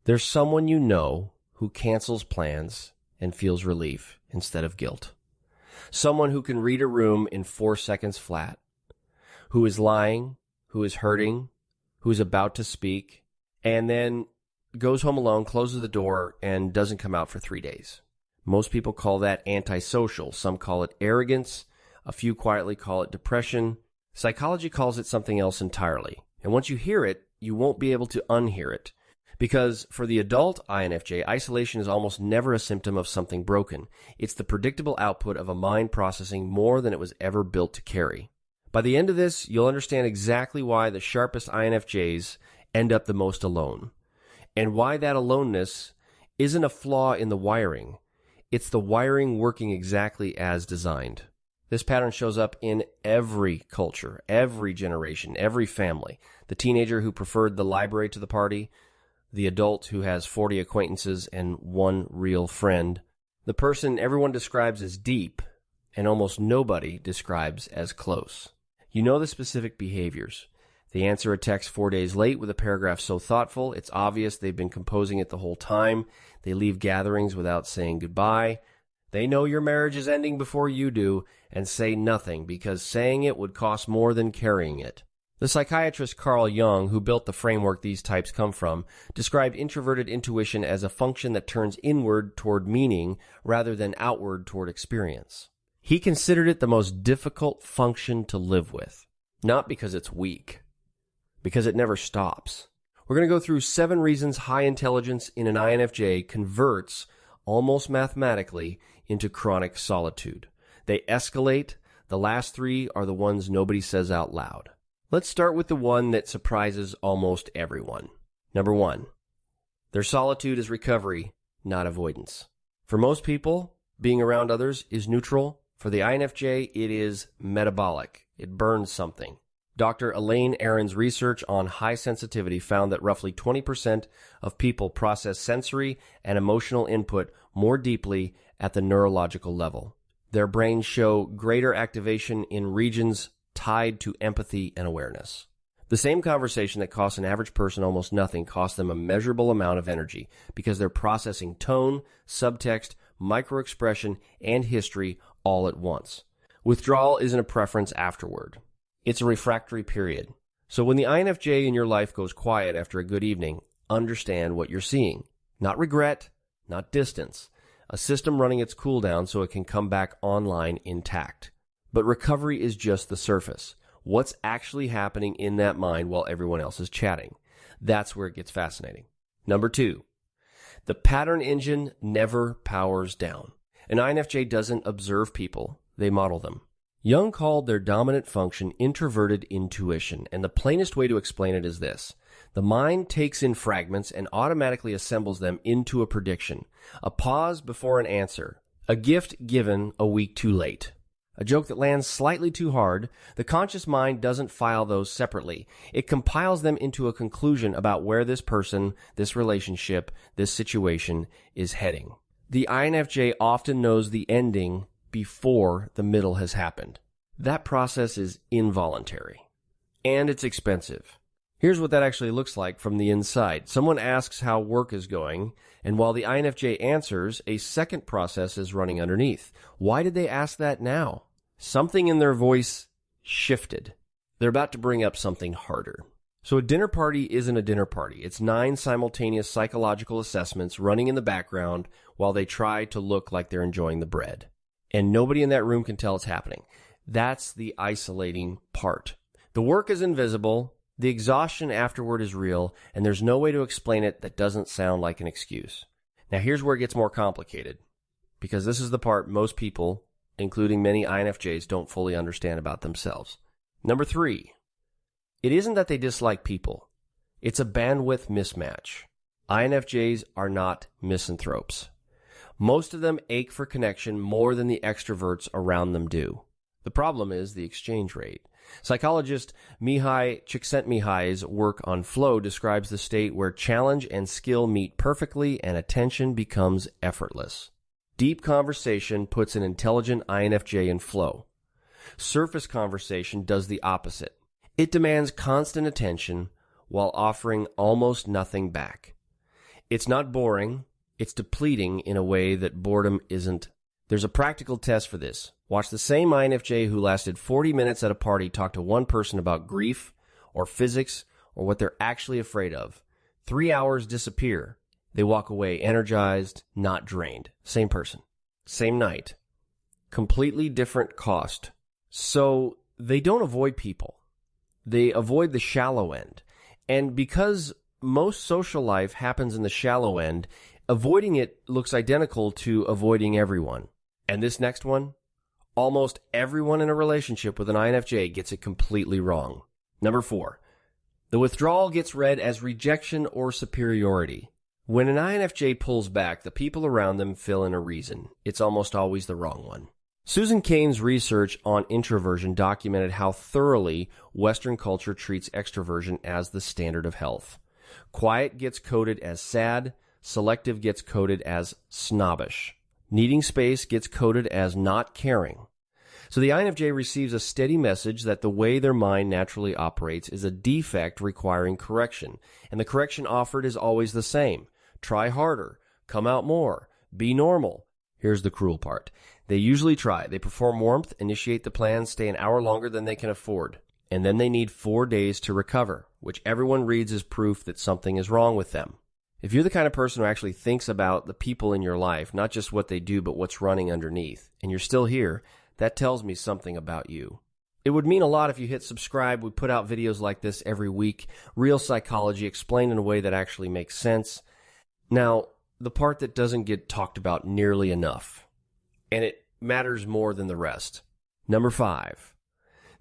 There's someone you know who cancels plans and feels relief instead of guilt. Someone who can read a room in 4 seconds flat, who is lying, who is hurting, who is about to speak, and then goes home alone, closes the door, and doesn't come out for 3 days. Most people call that antisocial. Some call it arrogance. A few quietly call it depression. Psychology calls it something else entirely. And once you hear it, you won't be able to unhear it. Because for the adult INFJ, isolation is almost never a symptom of something broken. It's the predictable output of a mind processing more than it was ever built to carry. By the end of this, you'll understand exactly why the sharpest INFJs end up the most alone. And why that aloneness isn't a flaw in the wiring. It's the wiring working exactly as designed. This pattern shows up in every culture, every generation, every family. The teenager who preferred the library to the party, the adult who has 40 acquaintances and 1 real friend, the person everyone describes as deep and almost nobody describes as close. You know the specific behaviors. They answer a text 4 days late with a paragraph so thoughtful, it's obvious they've been composing it the whole time. They leave gatherings without saying goodbye. They know your marriage is ending before you do and say nothing because saying it would cost more than carrying it. The psychiatrist Carl Jung, who built the framework these types come from, described introverted intuition as a function that turns inward toward meaning rather than outward toward experience. He considered it the most difficult function to live with, not because it's weak, because it never stops. We're going to go through 7 reasons high intelligence in an INFJ converts, almost mathematically, into chronic solitude. They escalate. The last 3 are the ones nobody says out loud. Let's start with the one that surprises almost everyone. Number 1, their solitude is recovery, not avoidance. For most people, being around others is neutral. For the INFJ, it is metabolic. It burns something. Dr. Elaine Aron's research on high sensitivity found that roughly 20% of people process sensory and emotional input more deeply at the neurological level. Their brains show greater activation in regions tied to empathy and awareness. The same conversation that costs an average person almost nothing costs them a measurable amount of energy because they're processing tone, subtext, microexpression, and history all at once. Withdrawal isn't a preference afterward. It's a refractory period. So when the INFJ in your life goes quiet after a good evening, understand what you're seeing. Not regret, not distance. A system running its cooldown so it can come back online intact. But recovery is just the surface. What's actually happening in that mind while everyone else is chatting? That's where it gets fascinating. Number 2, the pattern engine never powers down. An INFJ doesn't observe people, they model them. Jung called their dominant function introverted intuition, and the plainest way to explain it is this. The mind takes in fragments and automatically assembles them into a prediction, a pause before an answer, a gift given a week too late. A joke that lands slightly too hard, the conscious mind doesn't file those separately. It compiles them into a conclusion about where this person, this relationship, this situation is heading. The INFJ often knows the ending before the middle has happened. That process is involuntary. And it's expensive. Here's what that actually looks like from the inside. Someone asks how work is going, and while the INFJ answers, a second process is running underneath. Why did they ask that now? Something in their voice shifted. They're about to bring up something harder. So a dinner party isn't a dinner party. It's 9 simultaneous psychological assessments running in the background while they try to look like they're enjoying the bread. And nobody in that room can tell it's happening. That's the isolating part. The work is invisible. The exhaustion afterward is real, and there's no way to explain it that doesn't sound like an excuse. Now here's where it gets more complicated, because this is the part most people, including many INFJs, don't fully understand about themselves. Number 3, it isn't that they dislike people. It's a bandwidth mismatch. INFJs are not misanthropes. Most of them ache for connection more than the extroverts around them do. The problem is the exchange rate. Psychologist Mihai Csikszentmihalyi's work on flow describes the state where challenge and skill meet perfectly and attention becomes effortless. Deep conversation puts an intelligent INFJ in flow. Surface conversation does the opposite. It demands constant attention while offering almost nothing back. It's not boring. It's depleting in a way that boredom isn't. There's a practical test for this. Watch the same INFJ who lasted 40 minutes at a party talk to one person about grief or physics or what they're actually afraid of. 3 hours disappear. They walk away energized, not drained. Same person. Same night. Completely different cost. So they don't avoid people. They avoid the shallow end. And because most social life happens in the shallow end, avoiding it looks identical to avoiding everyone. And this next one, almost everyone in a relationship with an INFJ gets it completely wrong. Number 4, the withdrawal gets read as rejection or superiority. When an INFJ pulls back, the people around them fill in a reason. It's almost always the wrong one. Susan Cain's research on introversion documented how thoroughly Western culture treats extroversion as the standard of health. Quiet gets coded as sad, selective gets coded as snobbish. Needing space gets coded as not caring. So the INFJ receives a steady message that the way their mind naturally operates is a defect requiring correction, and the correction offered is always the same. Try harder, come out more, be normal. Here's the cruel part. They usually try. They perform warmth, initiate the plan, stay an hour longer than they can afford, and then they need 4 days to recover, which everyone reads as proof that something is wrong with them. If you're the kind of person who actually thinks about the people in your life, not just what they do, but what's running underneath, and you're still here, that tells me something about you. It would mean a lot if you hit subscribe. We put out videos like this every week. Real psychology explained in a way that actually makes sense. Now, the part that doesn't get talked about nearly enough, and it matters more than the rest. Number 5,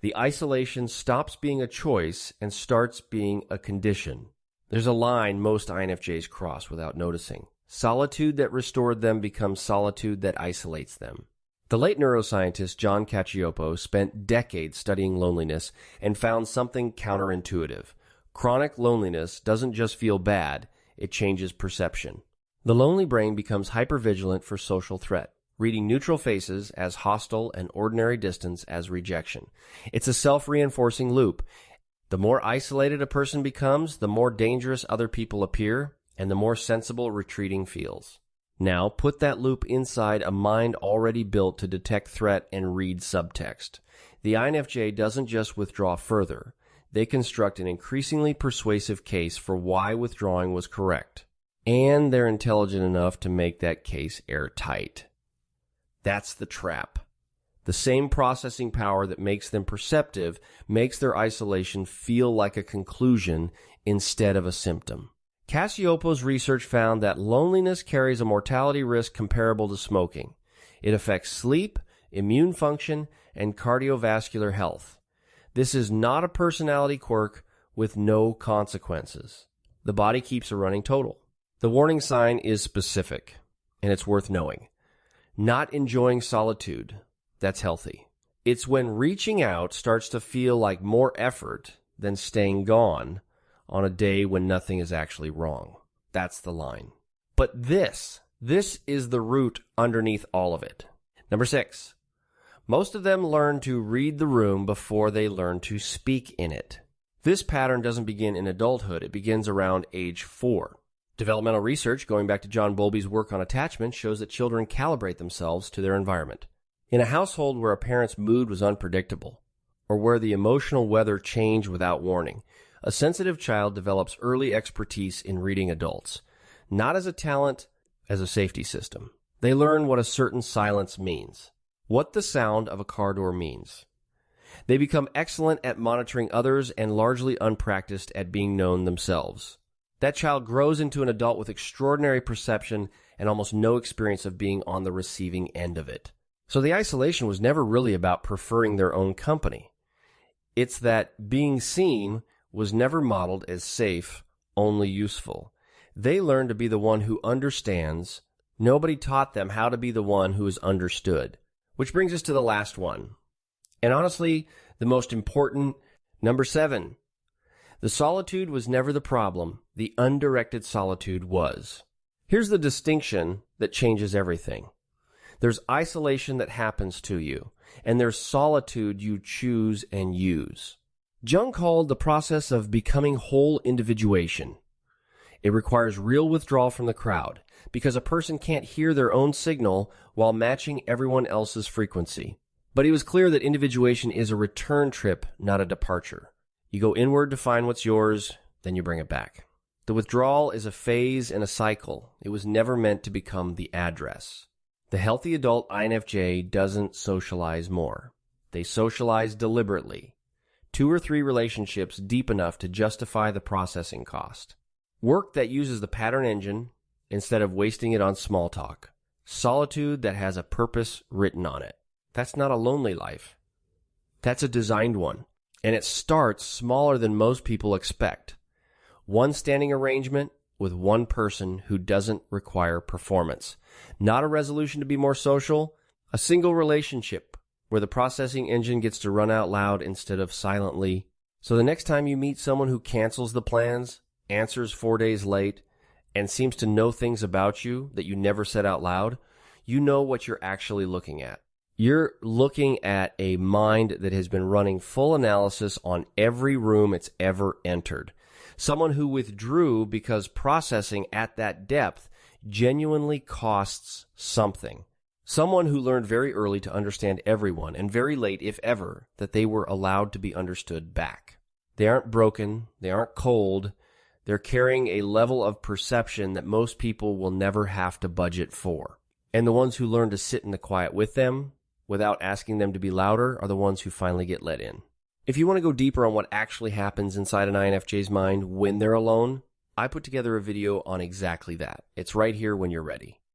the isolation stops being a choice and starts being a condition. There's a line most INFJs cross without noticing. Solitude that restored them becomes solitude that isolates them. The late neuroscientist John Cacioppo spent decades studying loneliness and found something counterintuitive. Chronic loneliness doesn't just feel bad, it changes perception. The lonely brain becomes hypervigilant for social threat, reading neutral faces as hostile and ordinary distance as rejection. It's a self-reinforcing loop. The more isolated a person becomes, the more dangerous other people appear, and the more sensible retreating feels. Now, put that loop inside a mind already built to detect threat and read subtext. The INFJ doesn't just withdraw further. They construct an increasingly persuasive case for why withdrawing was correct. And they're intelligent enough to make that case airtight. That's the trap. The same processing power that makes them perceptive makes their isolation feel like a conclusion instead of a symptom. Cacioppo's research found that loneliness carries a mortality risk comparable to smoking. It affects sleep, immune function, and cardiovascular health. This is not a personality quirk with no consequences. The body keeps a running total. The warning sign is specific, and it's worth knowing. Not enjoying solitude. That's healthy. It's when reaching out starts to feel like more effort than staying gone on a day when nothing is actually wrong. That's the line. But this is the root underneath all of it. Number 6, most of them learn to read the room before they learn to speak in it. This pattern doesn't begin in adulthood. It begins around age 4. Developmental research, going back to John Bowlby's work on attachment, shows that children calibrate themselves to their environment. In a household where a parent's mood was unpredictable, or where the emotional weather changed without warning, a sensitive child develops early expertise in reading adults, not as a talent, as a safety system. They learn what a certain silence means, what the sound of a car door means. They become excellent at monitoring others and largely unpracticed at being known themselves. That child grows into an adult with extraordinary perception and almost no experience of being on the receiving end of it. So the isolation was never really about preferring their own company. It's that being seen was never modeled as safe, only useful. They learned to be the one who understands. Nobody taught them how to be the one who is understood. Which brings us to the last one. And honestly, the most important, number 7. The solitude was never the problem. The undirected solitude was. Here's the distinction that changes everything. There's isolation that happens to you, and there's solitude you choose and use. Jung called the process of becoming whole individuation. It requires real withdrawal from the crowd, because a person can't hear their own signal while matching everyone else's frequency. But he was clear that individuation is a return trip, not a departure. You go inward to find what's yours, then you bring it back. The withdrawal is a phase and a cycle. It was never meant to become the address. The healthy adult INFJ doesn't socialize more. They socialize deliberately. 2 or 3 relationships deep enough to justify the processing cost. Work that uses the pattern engine instead of wasting it on small talk. Solitude that has a purpose written on it. That's not a lonely life. That's a designed one. And it starts smaller than most people expect. One standing arrangement with one person who doesn't require performance. Not a resolution to be more social. A single relationship where the processing engine gets to run out loud instead of silently. So the next time you meet someone who cancels the plans, answers 4 days late, and seems to know things about you that you never said out loud, you know what you're actually looking at. You're looking at a mind that has been running full analysis on every room it's ever entered. Someone who withdrew because processing at that depth genuinely costs something. Someone who learned very early to understand everyone, and very late, if ever, that they were allowed to be understood back. They aren't broken, they aren't cold, they're carrying a level of perception that most people will never have to budget for. And the ones who learn to sit in the quiet with them, without asking them to be louder, are the ones who finally get let in. If you want to go deeper on what actually happens inside an INFJ's mind when they're alone, I put together a video on exactly that. It's right here when you're ready.